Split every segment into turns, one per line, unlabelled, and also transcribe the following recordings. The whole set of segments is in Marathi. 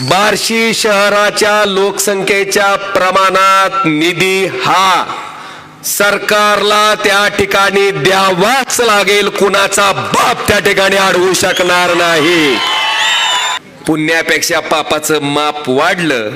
बार्शी शहराच्या लोकसंख्येच्या प्रमाणात निधी हा सरकारला त्या ठिकाणी द्यावाच लागेल, कुणाचा बाप त्या ठिकाणी अडवू शकणार नाही. पुण्यापेक्षा पापाचं माप वाढलं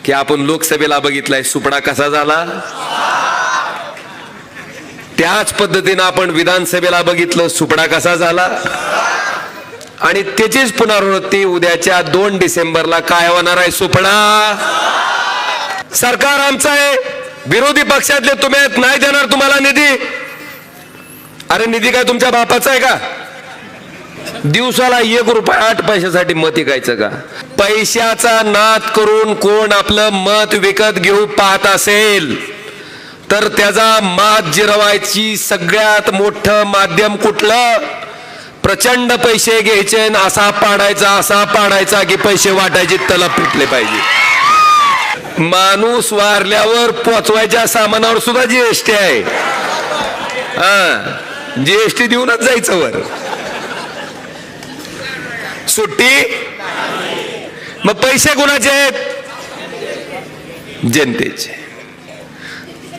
की आपण लोकसभेला बघितलंय सुपडा कसा झाला, त्याच पद्धतीनं आपण विधानसभेला बघितलं सुपडा कसा झाला. आणि त्याचीच पुनरावृत्ती उद्याच्या 2 डिसेंबरला काय होणार आहे, सुपडा. सरकार आमचं आहे, विरोधी पक्षातले तुम्ही नाही देणार तुम्हाला निधी. अरे निधी काय तुमच्या बापाचा आहे का? दिवसाला 1 रुपया 8 पैशासाठी मत विकायचं का? पैशाचा नाद करून कोण आपलं मत विकत घेऊ पाहत असेल तर त्याचा मात जिरवायची सगळ्यात मोठं माध्यम कुठलं? प्रचंड पैसे घ्यायचे, असा पाडायचा की पैसे वाटायचे तलब पिटले पाहिजे. माणूस वारल्यावर पोचवायच्या सामानावर सुद्धा जीएसटी आहे. जीएसटी देऊनच जायचं वर, सुट्टी. मग पैसे कोणाचे आहेत? जनतेचे.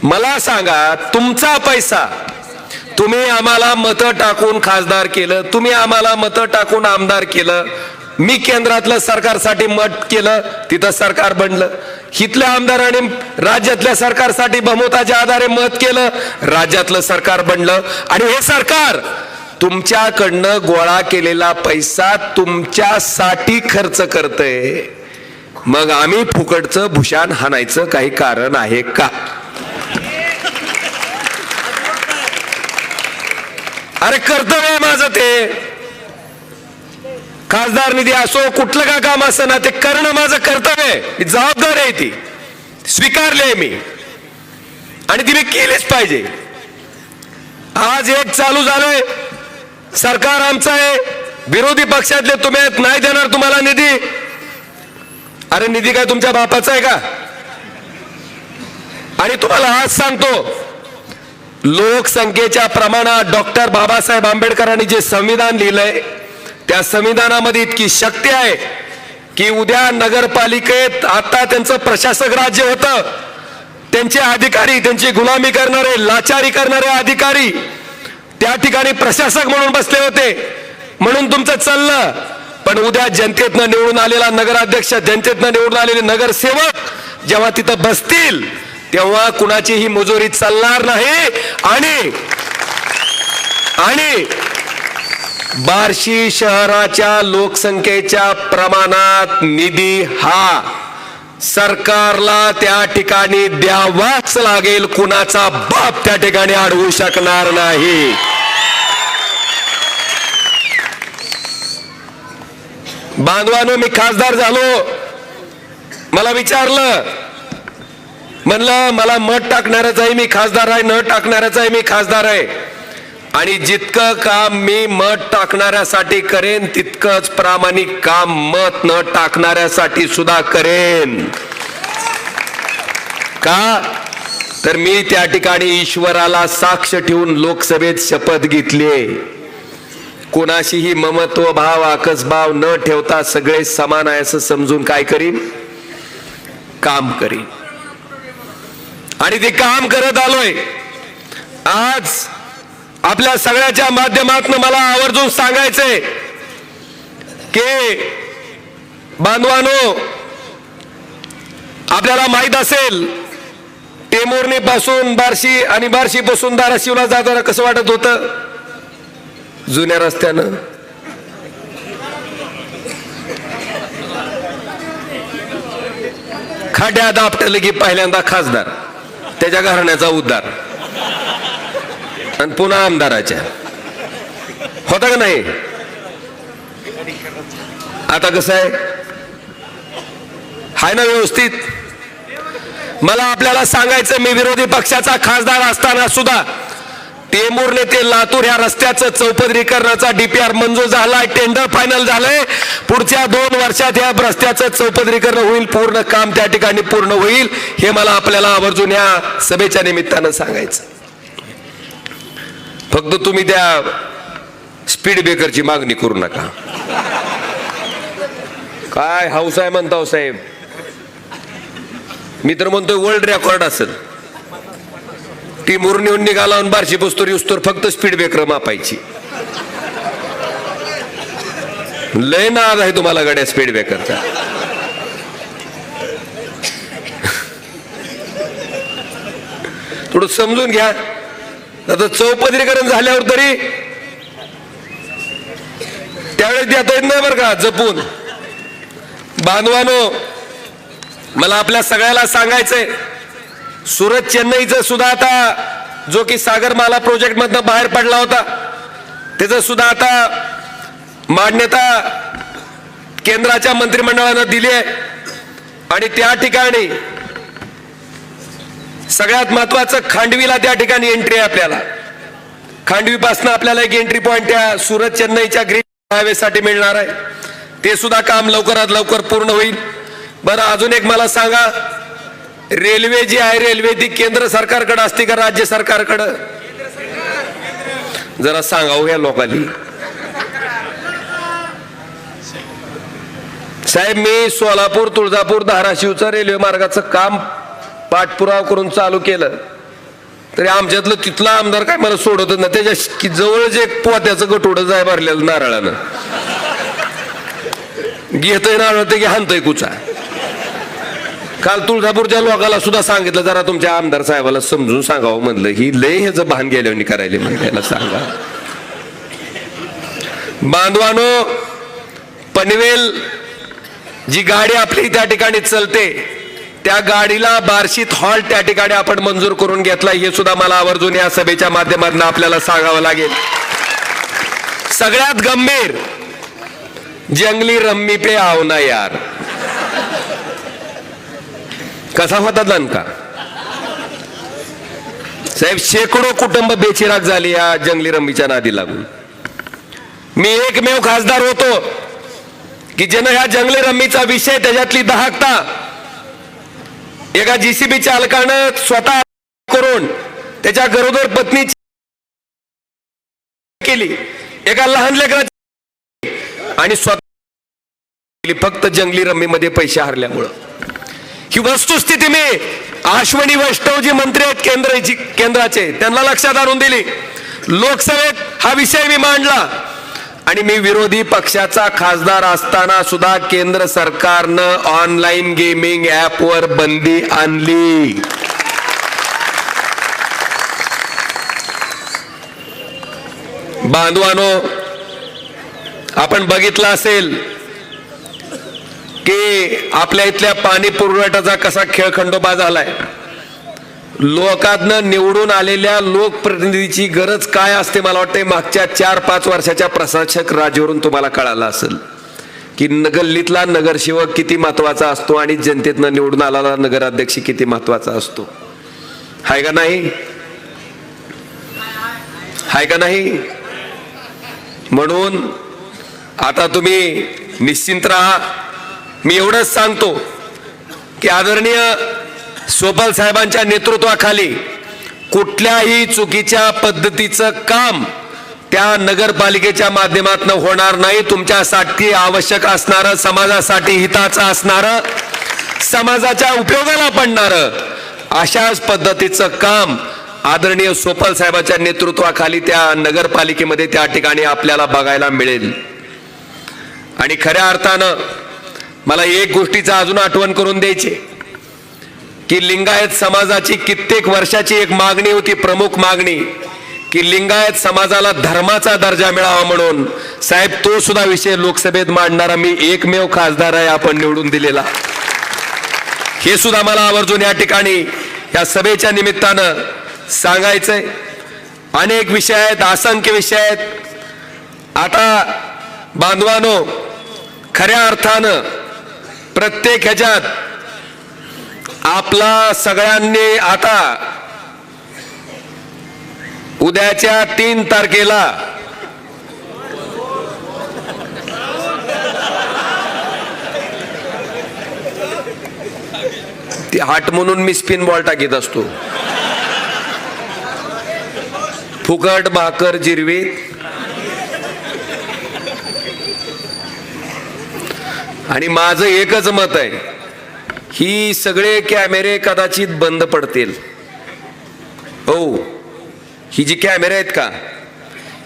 मला सांगा, तुमचा पैसा तुम्ही आम्हाला मतं टाकून खासदार केलं, तुम्ही आम्हाला मतं टाकून आमदार केलं, मी केंद्रातलं सरकारसाठी मत केलं, तिथं सरकार बनलं. हितल्या आमदारांनी राज्यातल्या सरकारसाठी बहुमताच्या आधारे मत केलं, राज्यातलं सरकार बनलं. आणि हे सरकार तुमच्याकडनं गोळा केलेला पैसा तुमच्यासाठी खर्च करतंय. मग आम्ही फुकटचं भूषण हाणायचं काही कारण आहे का? अरे कर्तव्य आहे माझं ते. खासदार निधी असो, कुठलं का काम असं ना, ते करणं माझं कर्तव्य आहे, जबाबदारी आहे, ती स्वीकारली आहे मी आणि ती मी केलीच पाहिजे. आज एक चालू झालंय, सरकार आमचं आहे, विरोधी पक्षातले तुम्ही नाही देणार तुम्हाला निधी. अरे निधी काय तुमच्या बापाचा आहे का? आणि तुम्हाला आज सांगतो, लोकसंख्येच्या प्रमाणात डॉक्टर बाबासाहेब आंबेडकरांनी जे संविधान लिहिलंय त्या संविधानामध्ये इतकी शक्ती आहे की उद्या नगरपालिकेत आता त्यांचं प्रशासक राज्य होतं, त्यांचे अधिकारी, त्यांची गुलामी करणारे, लाचारी करणारे अधिकारी त्या ठिकाणी प्रशासक म्हणून बसले होते, म्हणून तुमचं चाललं. पण उद्या जनतेतनं निवडून आलेला नगराध्यक्ष, जनतेतनं निवडून आलेले नगरसेवक जेव्हा तिथं बसतील तेव्हा कुणाचीही मुजोरी चालणार नाही. आणि बार्शी शहराच्या लोकसंख्येच्या प्रमाणात निधी हा सरकारला त्या ठिकाणी द्यावाच लागेल, कुणाचा बाप त्या ठिकाणी अडवू शकणार नाही. बांधवानो, मी खासदार झालो, मला विचारलं, म्हणलं मला मत टाकणारच आहे मी खासदार आहे, न टाकणारच आहे मी खासदार आहे. आणि जितकं काम मी मत टाकणाऱ्यासाठी करेन तितकंच प्रामाणिक काम मत न टाकणाऱ्यासाठी सुद्धा करेन. का तर मी त्या ठिकाणी ईश्वराला साक्ष ठेवून लोकसभेत शपथ घेतली, कोणाशीही ममत्व भाव आकसभाव न ठेवता सगळे समान आहे असं समजून काय करीन, काम करीन. आणि ते काम करत आलोय. आज आपल्या सगळ्याच्या माध्यमातून मला आवर्जून सांगायचंय की बांधवानो, आपल्याला माहित असेल टेंभुर्णी पासून बार्शी आणि बार्शी पासून धाराशिवला जाताना कसं वाटत होतं जुन्या रस्त्यानं. खड्यात आपटलं की पहिल्यांदा खासदार, त्याच्या घराण्याचा उद्धार आणि पुन्हा आमदाराच्या, होता का नाही? आता कसं आहे, हाय ना व्यवस्थित? मला आपल्याला सांगायचं, मी विरोधी पक्षाचा खासदार असताना सुद्धा टेंभुर्णी ते लातूर या रस्त्याचं चौपदरीकरणाचा डीपीआर मंजूर झालाय, टेंडर फायनल झालंय. पुढच्या 2 वर्षात या रस्त्याचं चौपदरीकरण होईल, पूर्ण काम त्या ठिकाणी पूर्ण होईल. हे मला आपल्याला आवर्जून या सभेच्या निमित्तानं सांगायचं. फक्त तुम्ही त्या स्पीड ब्रेकरची मागणी करू नका. काय हाऊस आहे म्हणता हो साहेब, मी तर म्हणतोय वर्ल्ड रेकॉर्ड असेल. टीमवर नेऊन निघाला बारशी पुस्तोर युस्तोर फक्त स्पीड ब्रेकर मापायची. लय नाद आहे तुम्हाला गड्या स्पीड ब्रेकरचा. थोडं समजून घ्या. आता चौपदरीकरण झाल्यावर तरी त्यावेळेस देता येत नाही बरं का जपून. बांधवानो, मला आपल्या सगळ्याला सांगायचंय, सुरत चेन्नईचं सुद्धा आता जो की सागरमाला प्रोजेक्ट मधनं बाहेर पडला होता त्याचं सुद्धा आता मान्यता केंद्राच्या मंत्रिमंडळानं दिली आहे. आणि त्या ठिकाणी सगळ्यात महत्वाचं खांडवीला त्या ठिकाणी एंट्री आहे. आपल्याला खांडवीपासून आपल्याला एक एंट्री पॉइंट त्या सुरत चेन्नईच्या ग्रीन हायवे साठी मिळणार आहे. ते सुद्धा काम लवकरात लवकर पूर्ण होईल. बरं, अजून एक मला सांगा, रेल्वे जी आहे रेल्वे ती केंद्र सरकारकडे असते का राज्य सरकारकडे? जरा सांगावं या लोकांनी. साहेब, मी सोलापूर तुळजापूर धाराशिवचं रेल्वे मार्गाचं काम पाठपुरावा करून चालू केलं तरी आमच्यातलं तिथला आमदार काय मला सोडतच ना. त्याच्या जवळच एक पोत्याचं गटोडं जाय भरलेलं नारळानं, घेतय नारळ ते की हाणतय कुचा. काल तुळजापूरच्या लोकांना सुद्धा सांगितलं जरा तुमच्या आमदार साहेबाला समजून सांगावं म्हणलं, ही लय ह्याचं भान गेल्यावर करायला म्हणजे सांगा. बांधवानो, पनवेल जी गाडी आपली त्या ठिकाणी चलते त्या गाडीला बार्शीत हॉल त्या ठिकाणी आपण मंजूर करून घेतला. हे सुद्धा मला आवर्जून या सभेच्या माध्यमातून आपल्याला सांगावं लागेल. सगळ्यात गंभीर, जंगली रम्मी पे आओ ना यार. कसा होता दणका साहेब. शेकडो कुटुंब बेचिराग झाली या जंगली रम्मीच्या नादी लागून. मी एकमेव खासदार होतो की ज्यानं ह्या जंगली रम्मीचा विषय त्याच्यातली दहाकता एका जीसीबी चालकानं स्वतः करून त्याच्या गरोदर पत्नीची केली, एका लहान लेकराची, आणि स्वतः फक्त जंगली रम्मी मध्ये पैसे हरल्यामुळं. ही वस्तुस्थिती मी अश्विनी वैष्णव जी मंत्री आहेत केंद्राचे त्यांना लक्षात आणून दिली. लोकसभेत हा विषय मी मांडला आणि मी विरोधी पक्षाचा खासदार असताना सुद्धा केंद्र सरकारनं ऑनलाईन गेमिंग ऍप वर बंदी आणली. बांधवानो, आपण बघितलं असेल की आपल्या इथल्या पाणी पुरवठ्याचा कसा खेळखंडोबा झालाय. लोकांना निवडून आलेल्या लोकप्रतिनिधीची गरज काय असते मला वाटते मागच्या 4-5 वर्षाच्या प्रशासक राजीवरून तुम्हाला कळालं असेल की गल्लीतला नगरसेवक किती महत्वाचा असतो आणि जनतेतनं निवडून आलेला नगराध्यक्ष किती महत्वाचा असतो. हाय का नाही? हाय का नाही? म्हणून आता तुम्ही निश्चिंत राहा. मी एवढंच सांगतो की आदरणीय सोपल साहेबांच्या नेतृत्वाखाली कुठल्याही चुकीच्या पद्धतीचं काम त्या नगरपालिकेच्या माध्यमातून होणार नाही. तुमच्यासाठी आवश्यक असणारं, समाजासाठी हिताचं असणारं, समाजाच्या उपयोगाला पडणारं अशाच पद्धतीचं काम आदरणीय सोपल साहेबांच्या नेतृत्वाखाली त्या नगरपालिकेमध्ये त्या ठिकाणी आपल्याला बघायला मिळेल. आणि खऱ्या अर्थानं मला एक गोष्टीचं अजून आठवण करून द्यायची की लिंगायत समाजाची कित्येक वर्षाची एक मागणी होती, प्रमुख मागणी, की लिंगायत समाजाला धर्माचा दर्जा मिळावा म्हणून. साहेब, तो सुद्धा विषय लोकसभेत मांडणारा मी एकमेव खासदार आहे आपण निवडून दिलेला. हे सुद्धा मला आवर्जून या ठिकाणी या सभेच्या निमित्तानं सांगायचंय. अनेक विषय आहेत, असंख्य विषय आहेत. आता बांधवानो, खऱ्या अर्थानं प्रत्येक ह्याच्यात आपला सगळ्यांनी आता उद्याच्या 3 तारखेला ती हाट म्हणून मी स्पिन बॉल टाकीत असतो. फुकट भाकर जिरवीत आणि माझं एकच मत आहे, ही सगळे कॅमेरे कदाचित बंद पडतील. हो, ही जी कॅमेरे आहेत का,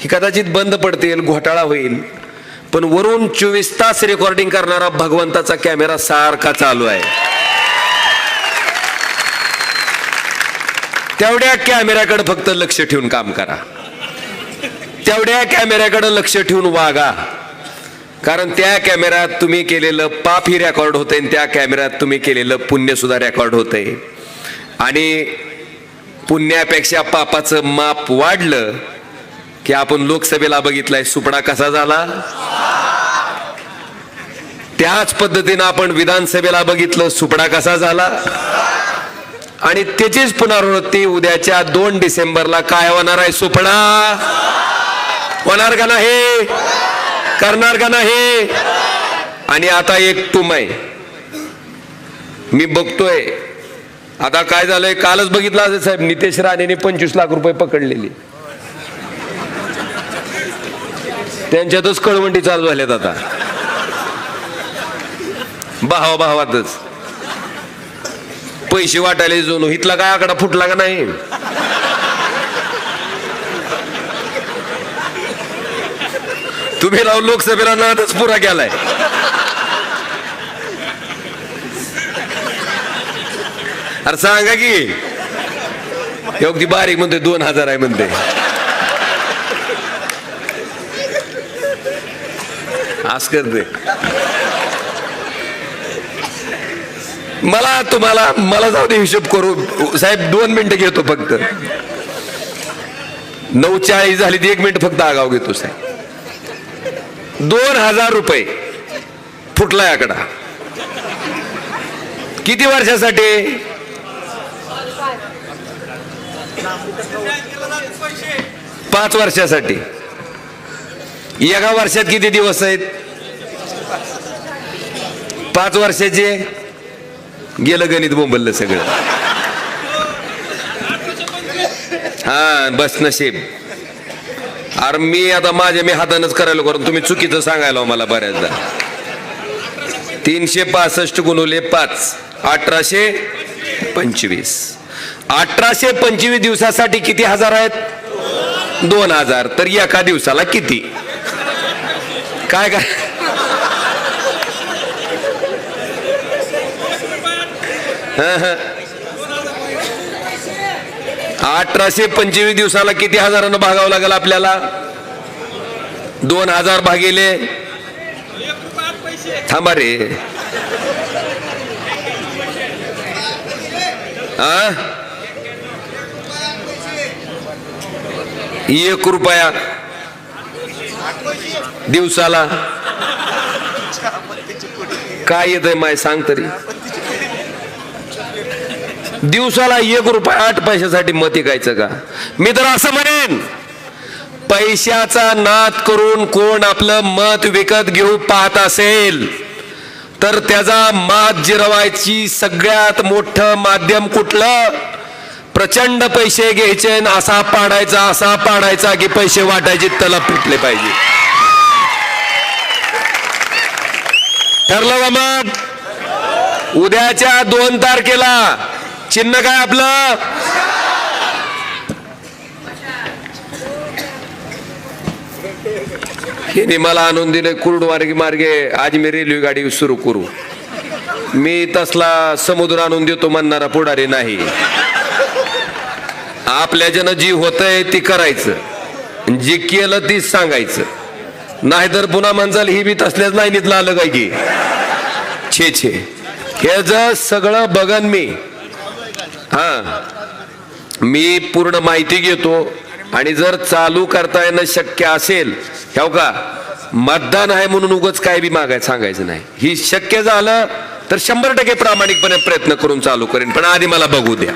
ही कदाचित बंद पडतील, घोटाळा होईल, पण वरून 24 तास रेकॉर्डिंग करणारा भगवंताचा कॅमेरा सारखा चालू आहे. तेवढ्या कॅमेऱ्याकडे फक्त लक्ष ठेवून काम करा, तेवढ्या कॅमेऱ्याकडे लक्ष ठेवून वागा. कारण त्या कॅमेऱ्यात तुम्ही केलेलं पाप ही रेकॉर्ड होते आणि त्या कॅमेऱ्यात तुम्ही केलेलं पुण्य सुद्धा रेकॉर्ड होते. आणि पुण्यापेक्षा पापाचं माप वाढलं की आपण लोकसभेला बघितलाय सुपडा कसा झाला, त्याच पद्धतीनं आपण विधानसभेला बघितलं सुपडा कसा झाला. आणि त्याचीच पुनरावृत्ती उद्याच्या 2 डिसेंबरला काय होणार आहे, सुपडा होणार का नाही, करणार का नाही. आणि आता एक टूम आहे, मी बघतोय आता काय झालंय, कालच बघितलं असेल साहेब, नितेश राणेने 25 लाख रुपये पकडलेली, त्यांच्यातच कळवंडी चालू झाल्यात आता, भावाभावातच पैसे वाटायला जोनो. इथला काय आकडा फुटला का नाही. तुम्ही राव लोकसभेला नादच पुरा केलाय. अरे सांगा की, योगी बारीक म्हणते 2000 आहे म्हणते, आज करते. मला जाऊ दे, हिशोब करू साहेब, 2 मिनिटं घेतो फक्त. 9:40 झाली ती 1 मिनिट फक्त आगाव घेतो साहेब. 2000 रुपये फुटलाय आकडा. किती वर्षासाठी, 5 वर्षासाठी. एका वर्षात किती दिवस आहेत, 5 वर्षाचे. गेलं गणित बोंबललं सगळं. हा बस नशीब. अरे मी आता मी हातानच करायला करून, तुम्ही चुकीचं सांगायला मला बऱ्याचदा. 365 गुणुले 5 1825. 1825 दिवसासाठी किती हजार आहेत, 2000. तर एका दिवसाला किती, काय काय 1825 दिवसाला किती हजारानं भागावं लागेल आपल्याला, 2000 भागिले, थांबा रे, 1 रुपया दिवसाला. काय येत आहे माय सांग तरी. दिवसाला 1 रुपया 8 पैशासाठी मत ऐकायचं का. मी तर असं म्हणेन, पैशाचा नाद करून कोण आपलं मत विकत घेऊ पाहत असेल तर त्याचा मात जिरवायची सगळ्यात मोठं माध्यम कुठलं, प्रचंड पैसे घ्यायचे, असा पाडायचा की पैसे वाटायचे तलप तुटले पाहिजे. ठरलं का मग. उद्याच्या 2 तारखेला चिन्ह काय आपलं, हिने मला आणून दिले कुर्डवारगी मार्गे आज मी रेल्वे गाडी सुरू करू. मी तसला समुद्र आणून देतो म्हणणारा पुढारी नाही. आपल्या जन जी होतंय ती करायचं, जी केलं तीच सांगायचं. नाहीतर पुन्हा म्हणचाल ही बी तसल्याच लाईनीतलं आलं काय की. छे हे जर सगळं बघन मी. मी पूर्ण माहिती घेतो आणि जर चालू करता येणं शक्य असेल, हो का, मतदान आहे म्हणून उगाच काय बी मागायचं सांगायचं नाही. ही शक्य झालं तर 100% प्रामाणिकपणे प्रयत्न करून चालू करेन, पण आधी मला बघू द्या.